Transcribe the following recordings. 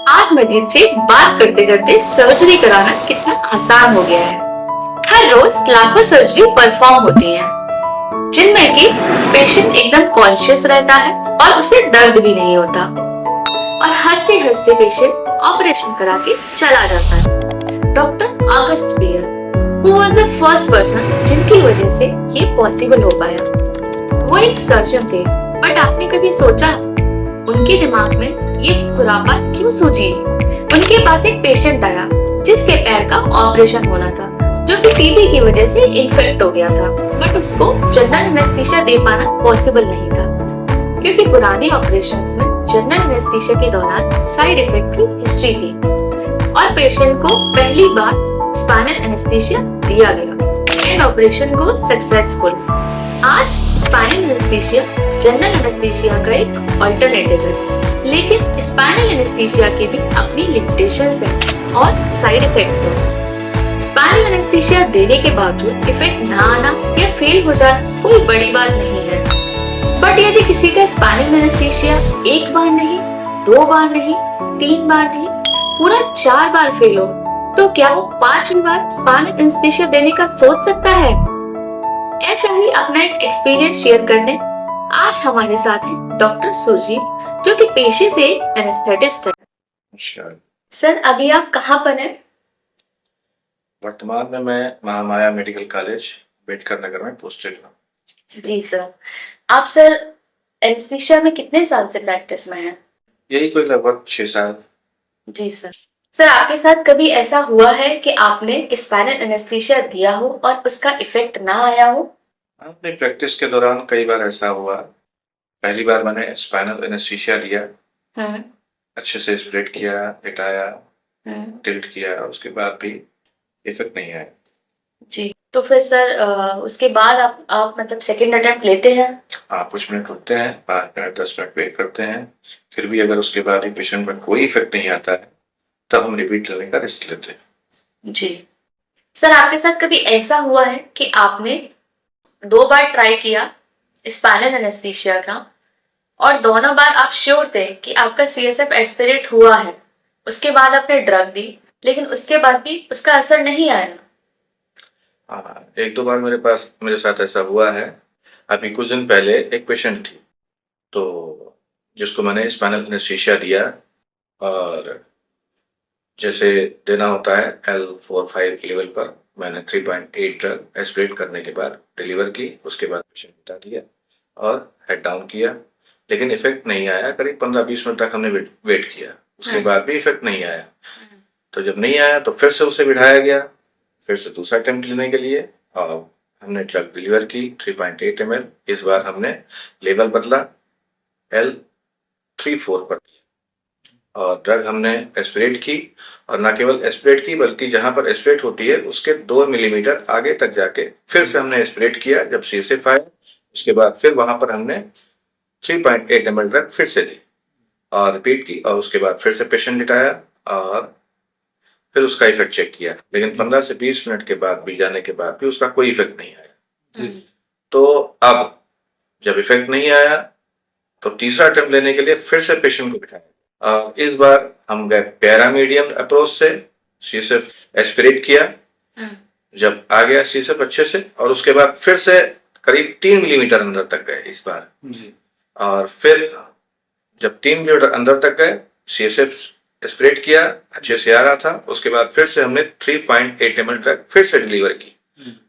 आज मरीज से बात करते करते सर्जरी कराना कितना आसान हो गया है। हर रोज लाखों सर्जरी परफॉर्म होती हैं, जिनमें कि पेशेंट एकदम कॉन्शियस रहता है और उसे दर्द भी नहीं होता और हंसते हंसते पेशेंट ऑपरेशन करा के चला जाता है। Doctor August Bier, who was the first person जिनकी वजह से ये पॉसिबल हो पाया, वो एक सर्जन थे। बट आपने कभी सोचा उनके दिमाग में ये खुरापात क्यों सूझी? उनके पास एक पेशेंट आया जिसके पैर का ऑपरेशन होना था, जो कि टीबी की वजह से इन्फेक्ट हो गया था, बट उसको जनरल एनेस्थीसिया दे पाना पॉसिबल नहीं था, क्योंकि पुराने ऑपरेशंस में जनरल एनेस्थीसिया के दौरान साइड इफेक्ट की हिस्ट्री थी और पेशेंट को पहली बार स्पाइनल एनेस्थीसिया दिया गया एंड ऑपरेशन को सक्सेसफुल। आज स्पाइनल एनेस्थीसिया जनरल एनेस्थीसिया का एक अल्टरनेटिव है, लेकिन स्पाइनल एनेस्थीसिया की भी अपनी लिमिटेशंस हैं और साइड इफेक्ट्स हैं। स्पाइनल एनेस्थीसिया देने के बावजूद इफेक्ट ना आना या फेल हो जाना कोई बड़ी बात नहीं है, बट यदि किसी का स्पाइनल एनेस्थीसिया एक बार नहीं, 2 बार नहीं, 3 बार नहीं, पूरा 4 बार फेल हो, तो क्या वो 5वीं बार स्पाइनल एनेस्थीसिया देने का सोच सकता है? ऐसा ही अपना एक एक्सपीरियंस शेयर करने आज हमारे साथ है डॉक्टर सुरजीत, जो कि पेशे से एनेस्थेटिस्ट है। नमस्कार। सर, अभी आप कहाँ पर हैं? वर्तमान में मैं महामाया मेडिकल कॉलेज बेडकर नगर में पोस्टेड हूँ। जी सर। आप सर एनेस्थीसिया में कितने साल से प्रैक्टिस में हैं? यही कोई लगभग 6 साल। जी सर। सर, आपके साथ कभी ऐसा हुआ है कि आपने स्पाइनल एनेस्थीसिया दिया हो और उसका इफेक्ट ना आया हो? अपनी प्रैक्टिस के दौरान कई बार ऐसा हुआ। पहली बार मैंने स्पाइनल एनेस्थीसिया लिया, अच्छे से स्प्रेड किया, लिटाया, टिल्ट किया, उसके बाद भी इफेक्ट नहीं आया। जी, तो फिर सर उसके बाद आप मतलब सेकंड अटेम्प्ट लेते हैं? हाँ, कुछ मिनट रुकते हैं, 5 मिनट 10 मिनट वेट करते हैं, फिर भी अगर उसके बाद ही पेशेंट में कोई इफेक्ट नहीं आता है तब हम रिपीट लेने का रिस्क लेते हैं। जी सर, आपके साथ कभी ऐसा हुआ है कि आपने 2 बार ट्राई किया स्पाइनल एनेस्थीसिया का और दोनों बार आप श्योर थे कि आपका सीएसएफ एस्पिरेट हुआ है, उसके बाद आपने ड्रग दी लेकिन उसके बाद भी उसका असर नहीं आया? हाँ, 1-2 बार मेरे साथ ऐसा हुआ है। अभी कुछ दिन पहले एक पेशेंट थी, तो जिसको मैंने स्पाइनल एनेस्थीसिया दिया और जैसे देना होता है L4-5 लेवल पर, मैंने 3.8 ड्रग एस्पिरेट करने के बाद डिलीवर की। उसके बाद पेशेंट हटा दिया और हेड डाउन किया, लेकिन इफेक्ट नहीं आया। करीब 15-20 मिनट तक हमने वेट किया, उसके बाद भी इफेक्ट नहीं आया। तो जब नहीं आया तो फिर से उसे बिठाया गया, फिर से दूसरा अटेम्प्ट लेने के लिए, और हमने ड्रग डिलीवर की 3.8 ml। इस बार हमने लेवल बदला, L3-4 पर और ड्रग हमने एस्पिरेट की, और न केवल एस्पिरेट की बल्कि जहां पर एस्पिरेट होती है उसके 2 मिलीमीटर आगे तक जाके फिर से हमने एस्पिरेट किया। जब सीएसएफ आया उसके बाद फिर वहां पर हमने 3.8 ml ड्रग फिर से दी और रिपीट की, और उसके बाद फिर से पेशेंट लिटाया और फिर उसका इफेक्ट चेक किया, लेकिन 15 से 20 मिनट के बाद भी जाने के बाद भी उसका कोई इफेक्ट नहीं आया। तो अब जब इफेक्ट नहीं आया तो तीसरा अटेम्प्ट लेने के लिए फिर से पेशेंट को बिठाया। इस बार हम गए पैरामीडियम अप्रोच से, सीएसएफ एस्पिरेट किया, जब आ गया सीएसएफ अच्छे से, और उसके बाद फिर से करीब 3 मिलीमीटर अंदर तक गए इस बार जी। और फिर जब 3 मिलीमीटर अंदर तक गए, सीएसएफ एस्पिरेट किया, अच्छे से आ रहा था। उसके बाद फिर से हमने 3.8 ml ड्रग फिर से डिलीवर की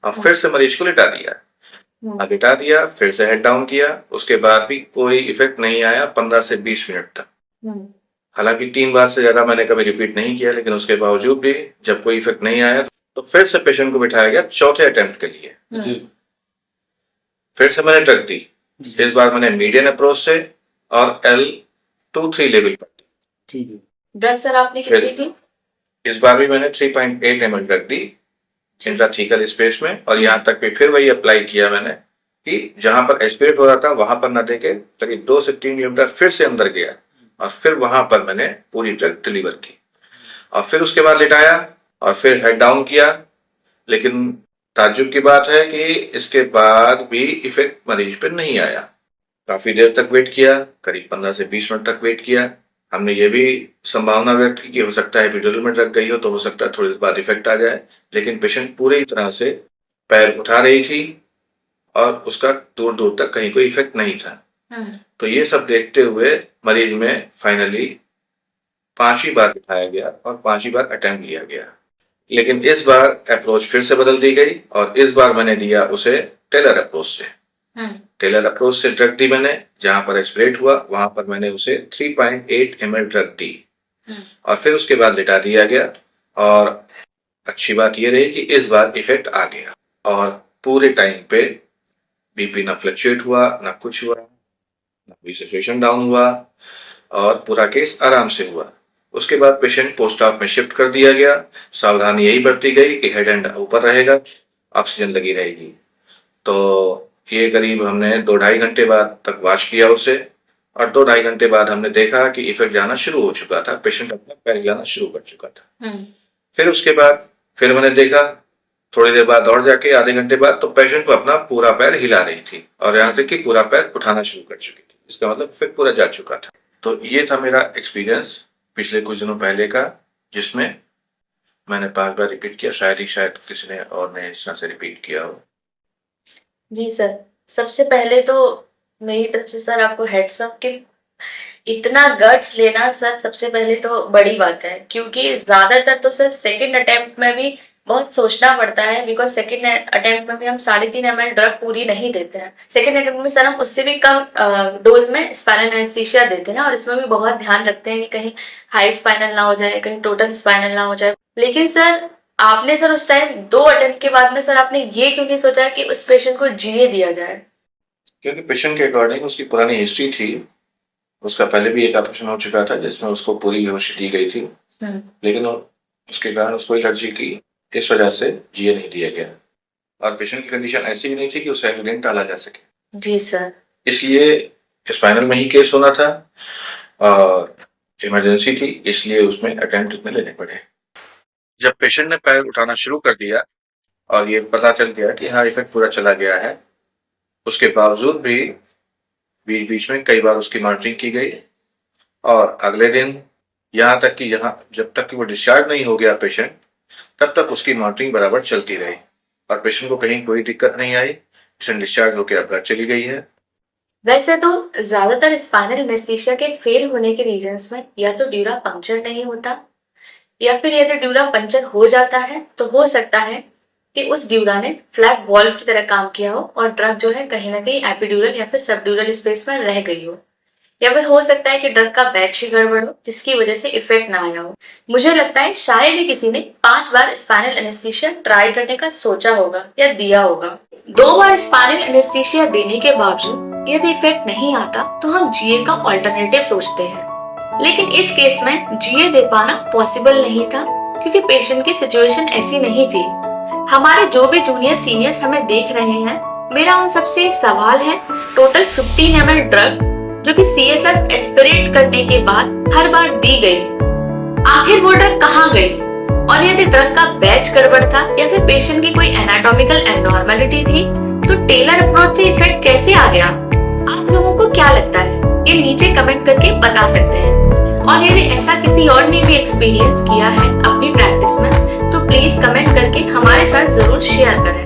और फिर से मरीज को लिटा दिया। अब लिटा दिया, फिर से हेड डाउन किया, उसके बाद भी कोई इफेक्ट नहीं आया 15 से 20 मिनट तक। हालांकि 3 बार से ज्यादा मैंने कभी रिपीट नहीं किया, लेकिन उसके बावजूद भी जब कोई इफेक्ट नहीं आया तो फिर से पेशेंट को बिठाया गया चौथे अटेम्प्ट के लिए जी। फिर से मैंने ड्रग दी, इस बार मैंने मीडियम अप्रोच से और L2-3 लेवल पर ड्रग सर आपने कितनी थी? इस बार भी मैंने 3.8 ml ड्रग दी इंट्राथीकल स्पेस में, और यहाँ तक भी फिर वही अप्लाई किया मैंने कि जहां पर एस्पिरेट हो रहा था वहां पर न देके करीब 2 से 3 मिलीमीटर फिर से अंदर गया, और फिर वहां पर मैंने पूरी ड्रग डिलीवर की और फिर उसके बाद लिटाया और फिर हेड डाउन किया। लेकिन ताज्जुब की बात है कि इसके बाद भी इफेक्ट मरीज पे नहीं आया। काफी देर तक वेट किया, करीब 15 से 20 मिनट तक वेट किया, हमने ये भी संभावना व्यक्त की कि हो सकता है एपिड्यूरल में ड्रग गई हो तो हो सकता है थोड़ी देर बाद इफेक्ट आ जाए, लेकिन पेशेंट पूरी तरह से पैर उठा रही थी और उसका दूर दूर तक कहीं कोई इफेक्ट नहीं था। तो ये सब देखते हुए मरीज में फाइनली 5 ही बार बिठाया गया और 5 ही बार अटेम्प्ट लिया गया। लेकिन इस बार अप्रोच फिर से बदल दी गई और इस बार मैंने दिया उसे टेलर अप्रोच से। टेलर अप्रोच से ड्रग दी मैंने, जहां पर एस्पिरेट हुआ वहां पर मैंने उसे 3.8 ml ड्रग दी और फिर उसके बाद लिटा दिया गया। और अच्छी बात यह रही कि इस बार इफेक्ट आ गया और पूरे टाइम पे बीपी ना फ्लक्चुएट हुआ, ना कुछ हुआ, ना कोई सिचुएशन डाउन हुआ और पूरा केस आराम से हुआ। उसके बाद पेशेंट पोस्ट ऑप में शिफ्ट कर दिया गया। सावधानी यही बरती गई कि हेड एंड ऊपर रहेगा, ऑक्सीजन लगी रहेगी। तो ये करीब हमने 2-2.5 घंटे बाद तक वॉश किया उसे और 2-2.5 घंटे बाद हमने देखा कि इफेक्ट जाना शुरू हो चुका था, पेशेंट अपना पैर हिलाना शुरू कर चुका था। फिर उसके बाद फिर मैंने देखा थोड़ी देर बाद और जाके आधे घंटे बाद तो पेशेंट को अपना पूरा पैर हिला रही थी और यहाँ तक कि पूरा पैर उठाना शुरू कर चुकी थी। इसका मतलब फिर पूरा जा चुका था। तो ये था मेरा एक्सपीरियंस पिछले कुछ दिनों पहले का, जिसमें मैंने 5 बार रिपीट किया। शायद किसी ने और ने इस तरह से रिपीट किया हो। जी सर, सबसे पहले तो मेरी तरफ से सर आपको हेड्स अप कि इतना गट्स लेना सर सबसे पहले तो बड़ी बात है, क्योंकि ज्यादातर तो सर सेकंड अटेम्प्ट में भी बहुत सोचना पड़ता है, बिकॉज सेकंड अटेम्प्ट में भी हम 3.5 ml ड्रग पूरी नहीं देते हैं। सेकंड अटेम्प्ट में सर हम उससे भी कम डोज में स्पाइनल एनेस्थीसिया देते हैं और इसमें भी बहुत ध्यान रखते हैं कि कहीं हाई स्पाइनल ना हो जाए, कहीं टोटल स्पाइनल ना हो जाए। लेकिन सर आपने सर उस टाइम 2 अटेम्प्ट के बाद में सर आपने ये क्यों नहीं सोचा कि उस पेशेंट को जीए दिया जाए? क्योंकि पेशेंट के अकॉर्डिंग उसकी पुरानी हिस्ट्री थी। उसका पहले भी एक ऑपरेशन हो चुका था जिसमें उसको पूरी बेहोशी दी गई थी, लेकिन उसके कारण उसको एलर्जी की, इस वजह से जीए नहीं दिया गया। और पेशेंट की कंडीशन ऐसी भी नहीं थी कि उसे एक्सीडेंट टाला जा सके। जी सर। इसलिए स्पाइनल में ही केस होना था और इमरजेंसी थी, इसलिए उसमें अटेम्प्ट इतने लेने पड़े। जब पेशेंट ने पैर उठाना शुरू कर दिया और ये पता चल गया कि हाँ इफेक्ट पूरा चला गया है, उसके बावजूद भी बीच बीच में कई बार उसकी मॉनिटरिंग की गई और अगले दिन यहाँ तक कि जब तक कि वो डिस्चार्ज नहीं हो गया पेशेंट, तब तक उसकी मॉनिटरिंग बराबर चलती रही और पेशेंट को कहीं कोई दिक्कत नहीं आई। पेशेंट डिस्चार्ज होकर अब घर चली गई है। वैसे तो ज्यादातर स्पाइनल एनेस्थीसिया के फेल होने के रीजंस में या तो ड्यूरा पंक्चर नहीं होता, या फिर यदि ड्यूरा पंक्चर हो जाता है तो हो सकता है कि उस ड्यूरा ने फ्लैप वॉल्व की तरह काम किया हो और ड्रग जो है कहीं ना कहीं एपिड्यूरल या फिर सबड्यूरल स्पेस में रह गई हो, या फिर हो सकता है कि ड्रग का बैच ही गड़बड़ हो जिसकी वजह से इफेक्ट ना आया हो। मुझे लगता है शायद ही किसी ने 5 बार स्पाइनल एनेस्थीसिया ट्राई करने का सोचा होगा या दिया होगा। 2 बार स्पाइनल एनेस्थीसिया देने के बावजूद यदि इफेक्ट नहीं आता तो हम जीए का ऑल्टरनेटिव सोचते हैं, लेकिन इस केस में जीए दे पाना पॉसिबल नहीं था क्योंकि पेशेंट की सिचुएशन ऐसी नहीं थी। हमारे जो भी जूनियर सीनियर्स हमें देख रहे हैं, मेरा उन सबसे सवाल है, टोटल 15 ml ड्रग जो कि CSF एस्पिरेट करने के बाद हर बार दी गई, आखिर वो ड्रग कहाँ गई? और यदि ड्रग का बैच गड़बड़ था या फिर पेशेंट की कोई एनाटॉमिकल एब्नॉर्मलिटी थी तो टेलर अप्रोच से इफेक्ट कैसे आ गया? आप लोगों को क्या लगता है? ये नीचे कमेंट करके बता सकते हैं। और यदि ऐसा किसी और ने भी एक्सपीरियंस किया है अपनी प्रैक्टिस में तो प्लीज कमेंट करके हमारे साथ जरूर शेयर करें।